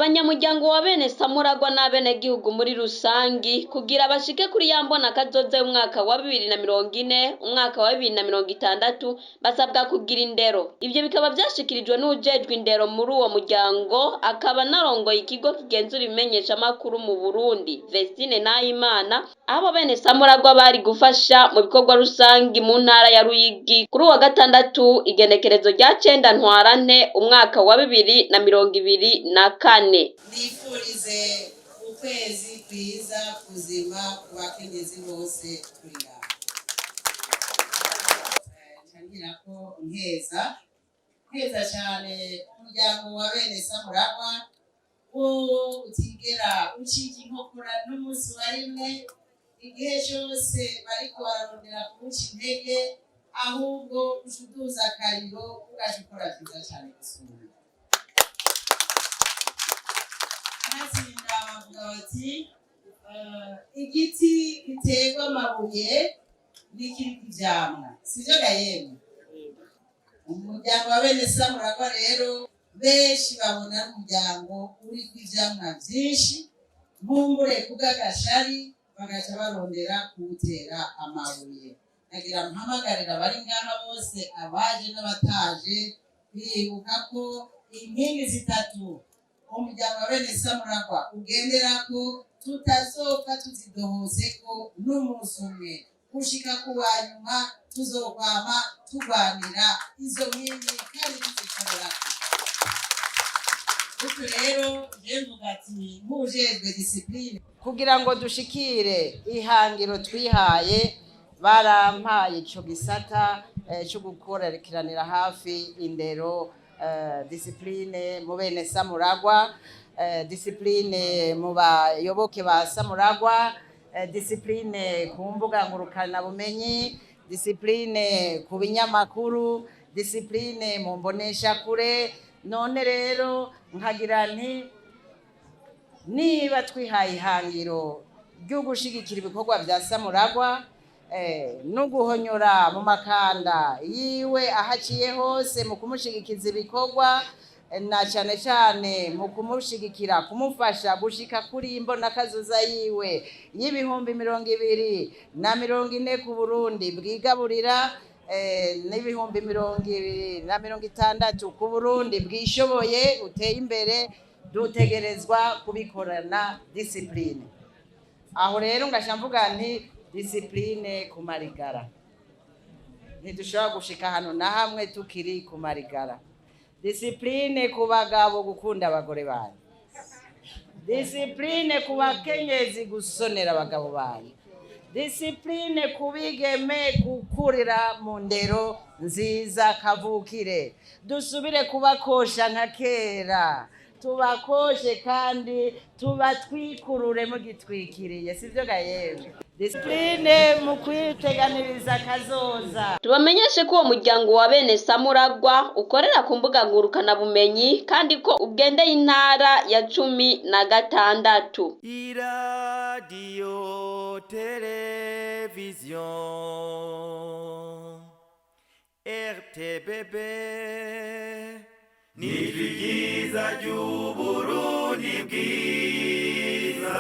abanyamuryango wa bene Samuragwa n'abenegihugu muri rusangi kugira bashike kuri yambona kazoza y'umwaka wa 2040 umwaka wa 2060 basabwa kugira indero. Ivyo bikaba vyashikirijwe n'ujejwe indero muri uwo muryango akaba narongoye ikigo kigenzura ibimenyesha makuru mu Burundi Vestine Nahimana. Abo bene Samuragwa bari gufasha mu bikorwa rusangi mu ntara ya Ruyigi kuri uwa gatandatu igenekerezo rya 9 ntwarante umwaka wa 2024. Nifurize ukwezi kwiza kuzima ku bakenyezi bose kurira. Ntangira ko nkeza cyane umuryango wa bene Samuragwa wo utigera ucika inkokora n'umunsi wa rimwe igihe cyose bariko bararondera kuca intege ahubwo ushuduza akariro ugashikora vyiza cyane gusumba. Abatsinda bavuga bati igiti giterwa amabuye n'ikiri ivyamwa sivyo gayemwe. Umuryango wa bene Samuragwa rero benshi babona umuryango uri kw'ivyamwa vyinshi nkumbure kugagashari bagaca barondera kuwutera amabuye. Nagira mpamagarira abari ngaha bose abaje n'abataje kwibuka ko inkingi zitatu umuryango wa bene Samuragwa ugenderako tutazopfa tuzidohozeko n'umunsi umwe gushika ku wanyuma tuzokwama turwanira izo nkingi kandi tuzikorera. Uku rero mvuga ati nk'ujejwe discipline kugira ngo dushikire ihangiro twihaye barampaye ico gisata cyo gukoreranira hafi indero discipline mu bene Samuragwa, discipline mu bayoboke ba Samuragwa, discipline ku mbuga ngurukana bumenyi, discipline ku binyamakuru, discipline mu mbonesha kure. None rero nkagira nti niba twihaye ihangiro ryo gushigikira ibikorwa bya Samuragwa no guhonyora mu makanda yiwe ahaciye hose mu kumushigikiza ibikorwa na cyane mu kumushigikira kumufasha gushika kuri imbona kazoza yiwe y'ibihumbi 2040 ku Burundi bwigaburira n'ibihumbi 2060 ku Burundi bwishoboye uteye imbere, dutegerezwa kubikorana discipline. Aho rero ngashamvuga nti discipline ku marigara ntidushobora gushika hano na hamwe tukiri ku marigara. Discipline ku bagabo gukunda abagore banyu, discipline ku bakenyezi gusonera abagabo banyu, discipline kubigeme gukurira mu ndero nziza kavukire. Dusubire kubakosha nka kera, tubakoshe kandi tubatwikurure mu gitwikiriye sivyo gayemwe. Discipline mu kwiteganiriza kazoza. Tubamenyeshe ko uwo muryango wa bene Samuragwa ukorera ku mbuga ngurukana bumenyi kandi ko ugendeye intara ya 16. Radio Television RTBB ni ryiza ry'Uburundi bwiza.